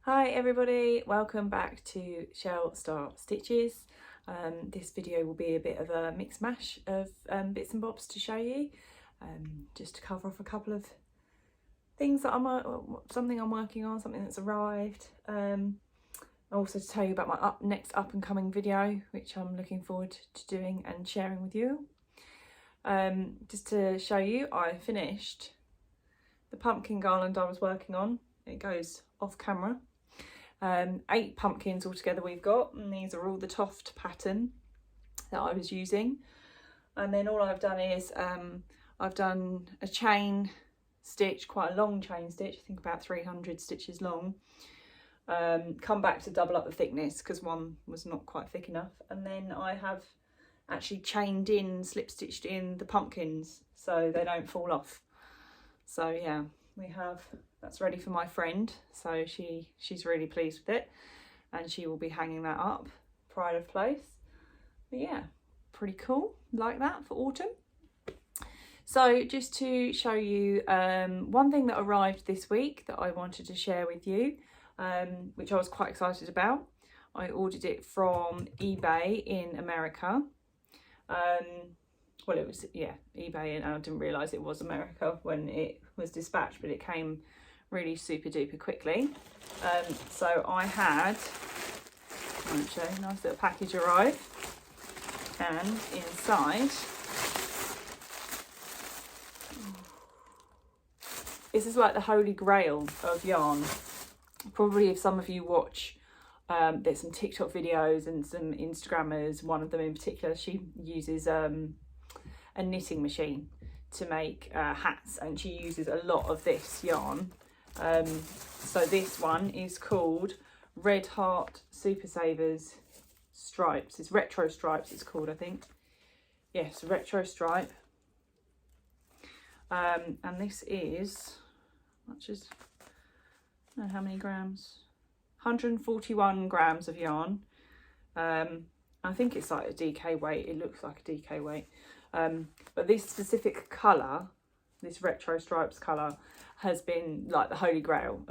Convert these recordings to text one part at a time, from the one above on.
Hi everybody, welcome back to Shell Start Stitches. This video will be a bit of a mix mash of bits and bobs to show you, just to cover off a couple of things that something I'm working on, something that's arrived. Also to tell you about my next up and coming video, which I'm looking forward to doing and sharing with you. Just to show you, I finished the pumpkin garland I was working on. It goes off camera. 8 pumpkins altogether we've got, and these are all the Toft pattern that I was using. And then all I've done is I've done a chain stitch, quite a long chain stitch, I think about 300 stitches long. Come back to double up the thickness because one was not quite thick enough, and then I have actually chained in, slip stitched in the pumpkins so they don't fall off. So yeah, that's ready for my friend, so she's really pleased with it, and she will be hanging that up, pride of place. But yeah, pretty cool, like that for autumn. So just to show you one thing that arrived this week that I wanted to share with you, which I was quite excited about. I ordered it from eBay in America. Well, it was, yeah, eBay, and I didn't realise it was America when it was dispatched, but it came really super duper quickly. So I had, I'll show you, a nice little package arrive, and inside, this is like the holy grail of yarn. Probably if some of you watch, there's some TikTok videos and some Instagrammers, one of them in particular, she uses a knitting machine to make hats, and she uses a lot of this yarn. So this one is called Red Heart Super Savers Stripes. It's Retro Stripes it's called, I think. Yes, Retro Stripe. And this is, much as, I don't know how many grams, 141 grams of yarn. I think it's like a DK weight, it looks like a DK weight. But this specific colour, this Retro Stripes colour, has been like the holy grail.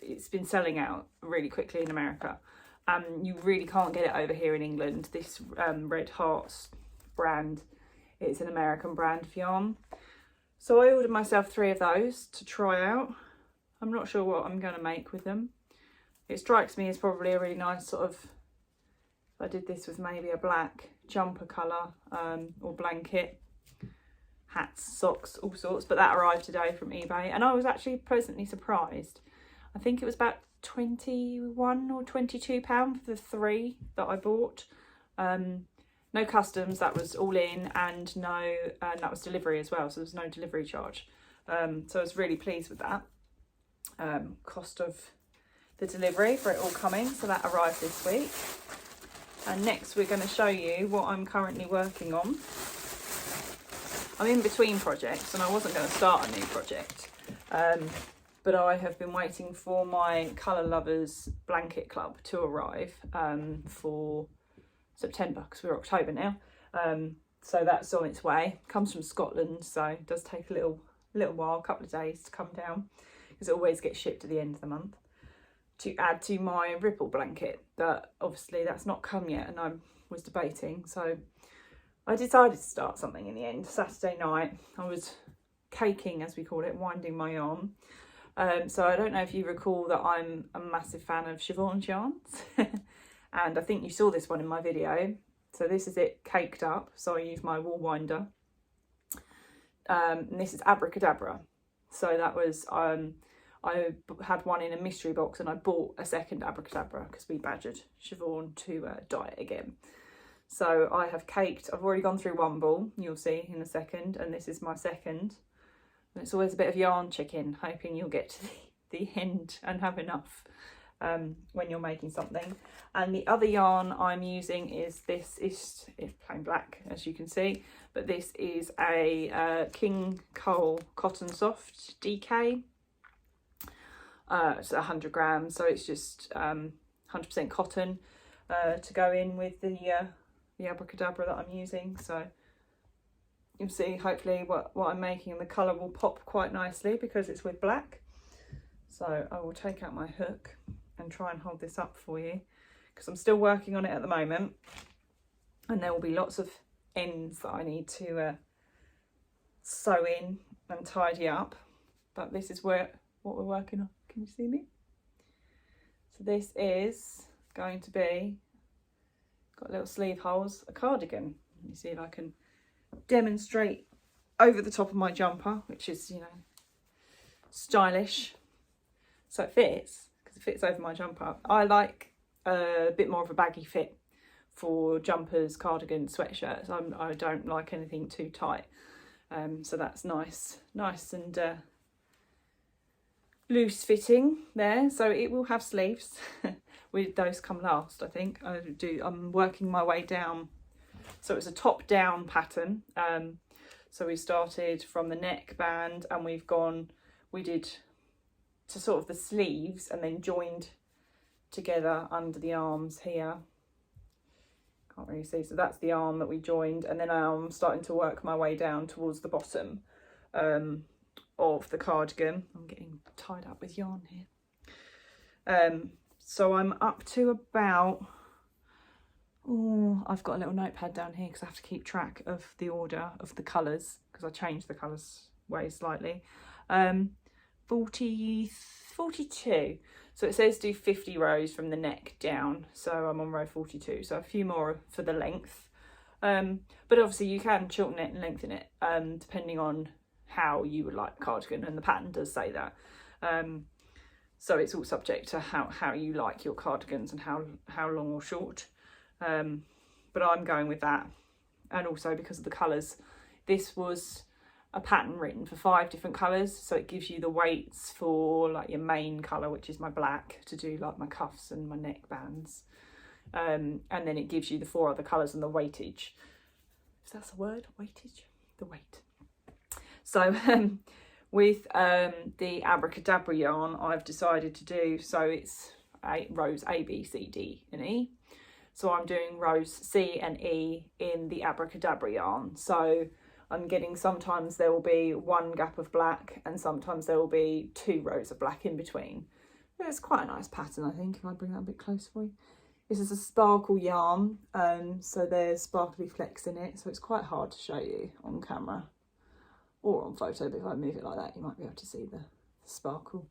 It's been selling out really quickly in America. You really can't get it over here in England. This Red Hearts brand, it's an American brand of yarn. So I ordered myself 3 of those to try out. I'm not sure what I'm going to make with them. It strikes me as probably a really nice sort of, if I did this with maybe a black jumper colour or blanket, hats, socks, all sorts. But that arrived today from eBay, and I was actually pleasantly surprised. I think it was about £21 or £22 for the 3 that I bought. No customs, that was all in, and that was delivery as well, so there was no delivery charge. So I was really pleased with that. Cost of the delivery for it all coming, so that arrived this week. And next we're going to show you what I'm currently working on. I'm in between projects, and I wasn't going to start a new project, but I have been waiting for my Colour Lovers Blanket Club to arrive for September, because we're October now. So that's on its way. Comes from Scotland, so it does take a little while, a couple of days to come down, because it always gets shipped at the end of the month, to add to my Ripple blanket. But obviously that's not come yet, and I was debating, so I decided to start something in the end. Saturday night I was caking, as we call it, winding my yarn. So I don't know if you recall that I'm a massive fan of Siobhans yarns and I think you saw this one in my video. So this is it caked up, so I use my wool winder. And this is Abracadabra. So that was, I had one in a mystery box, and I bought a second Abracadabra because we badgered Siobhan to dye it again. So I have caked, I've already gone through one ball, you'll see in a second, and this is my second. And it's always a bit of yarn chicken, hoping you'll get to the end and have enough when you're making something. And the other yarn I'm using is it's plain black, as you can see, but this is a King Cole cottonsoft DK. It's 100 grams, so it's just 100% cotton to go in with the Abracadabra that I'm using. So you'll see hopefully what I'm making, and the colour will pop quite nicely because it's with black. So I will take out my hook and try and hold this up for you, because I'm still working on it at the moment, and there will be lots of ends that I need to sew in and tidy up. But this is what we're working on. Can you see me? So this is going to be, got little sleeve holes, a cardigan. Let me see if I can demonstrate over the top of my jumper, which is, you know, stylish. So it fits, because it fits over my jumper. I like a bit more of a baggy fit for jumpers, cardigans, sweatshirts. I don't like anything too tight. So that's nice and loose fitting there. So it will have sleeves. Those come last, I think. I'm working my way down. So it's a top down pattern. So we started from the neckband, and we did to sort of the sleeves, and then joined together under the arms here. Can't really see. So that's the arm that we joined, and then I'm starting to work my way down towards the bottom of the cardigan. I'm getting tied up with yarn here. So I'm up to about, I've got a little notepad down here because I have to keep track of the order of the colours, because I changed the colours way slightly. 42. So it says do 50 rows from the neck down. So I'm on row 42. So a few more for the length. But obviously you can shorten it and lengthen it, depending on how you would like the cardigan, and the pattern does say that. So it's all subject to how you like your cardigans and how long or short. But I'm going with that. And also because of the colours, this was a pattern written for 5 different colours, so it gives you the weights for like your main colour, which is my black, to do like my cuffs and my neck bands, and then it gives you the 4 other colours and the weightage. If that's a word, weightage, the weight. So with the Abracadabra yarn, I've decided to do, so it's rows A, B, C, D and E. So I'm doing rows C and E in the Abracadabra yarn. So I'm getting, sometimes there will be 1 gap of black, and sometimes there will be 2 rows of black in between. It's quite a nice pattern, I think, if I bring that a bit closer for you. This is a sparkle yarn, so there's sparkly flecks in it, so it's quite hard to show you on camera or on photo, but if I move it like that, you might be able to see the sparkle.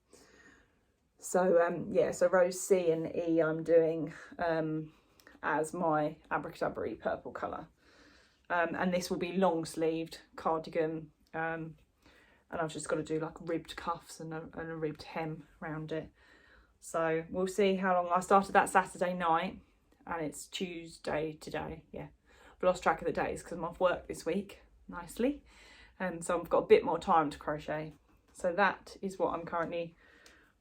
So yeah, so rows C and E I'm doing as my Abracadabra purple colour. And this will be long sleeved cardigan, and I've just got to do like ribbed cuffs and a ribbed hem around it. So we'll see how long. I started that Saturday night, and it's Tuesday today. Yeah, I've lost track of the days because I'm off work this week nicely, and so I've got a bit more time to crochet. So that is what I'm currently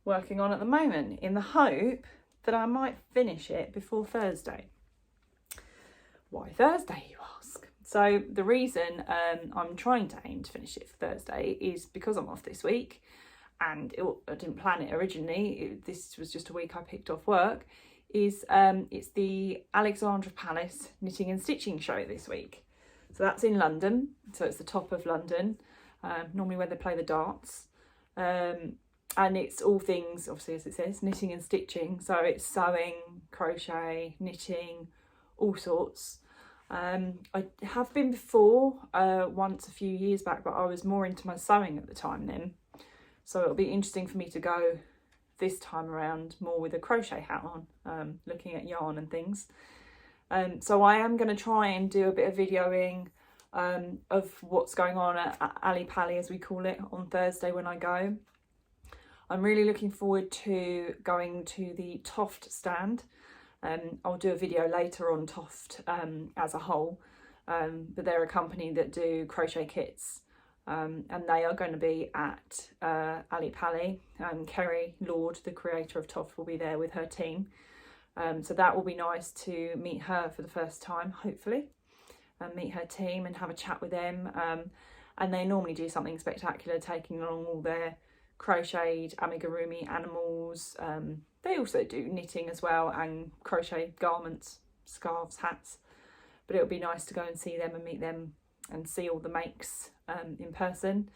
working on at the moment, in the hope that I might finish it before Thursday. Why Thursday, you ask? So the reason I'm trying to aim to finish it for Thursday is because I'm off this week, and I didn't plan it originally. This was just a week I picked off work. It's the Alexandra Palace Knitting and Stitching Show this week. So that's in London. So it's the top of London, normally where they play the darts. And it's all things, obviously, as it says, knitting and stitching. So it's sewing, crochet, knitting, all sorts. I have been before, once a few years back, but I was more into my sewing at the time then. So it'll be interesting for me to go this time around more with a crochet hat on, looking at yarn and things. So I am going to try and do a bit of videoing of what's going on at Ally Pally, as we call it, on Thursday when I go. I'm really looking forward to going to the Toft stand. I'll do a video later on Toft as a whole, but they're a company that do crochet kits, and they are going to be at Ally Pally. Kerry Lord, the creator of Toft, will be there with her team, so that will be nice to meet her for the first time, hopefully, and meet her team and have a chat with them. And they normally do something spectacular, taking along all their crocheted amigurumi animals. They also do knitting as well, and crochet garments, scarves, hats. But it'll be nice to go and see them and meet them and see all the makes in person.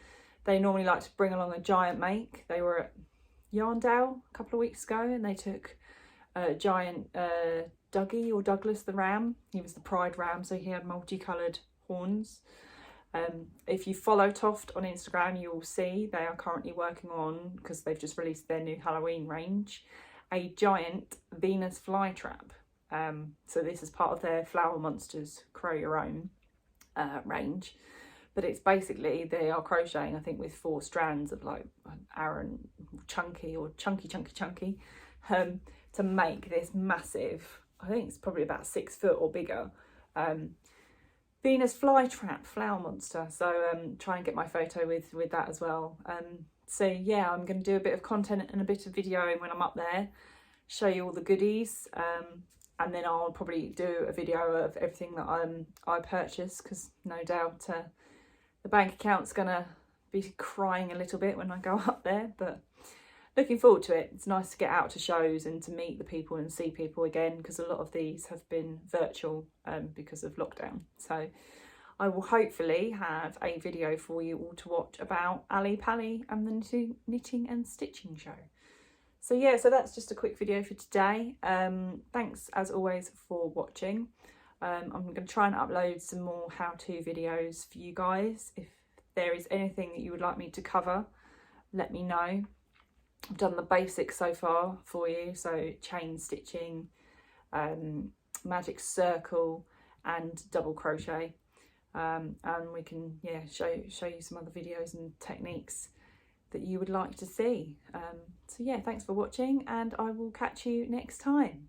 They normally like to bring along a giant make. They were at Yarndale a couple of weeks ago, and they took giant Dougie or Douglas the ram. He was the pride ram, so he had multicoloured horns. If you follow Toft on Instagram, you will see they are currently working on, because they've just released their new Halloween range, a giant Venus flytrap. So this is part of their Flower Monsters Crow Your Own range. But it's basically, they are crocheting, I think, with 4 strands of like Aran chunky or chunky to make this massive, I think it's probably about 6 foot or bigger, Venus flytrap flower monster. So try and get my photo with that as well. So yeah, I'm going to do a bit of content and a bit of videoing when I'm up there, show you all the goodies, and then I'll probably do a video of everything that I purchased, because no doubt the bank account's gonna be crying a little bit when I go up there, but looking forward to it. It's nice to get out to shows and to meet the people and see people again, because a lot of these have been virtual because of lockdown. So I will hopefully have a video for you all to watch about Ally Pally and the knitting and stitching show. So yeah, so that's just a quick video for today. Thanks as always for watching. I'm going to try and upload some more how-to videos for you guys. If there is anything that you would like me to cover, let me know. I've done the basics so far for you, so chain stitching, magic circle and double crochet, and we can show you some other videos and techniques that you would like to see. So yeah, thanks for watching, and I will catch you next time.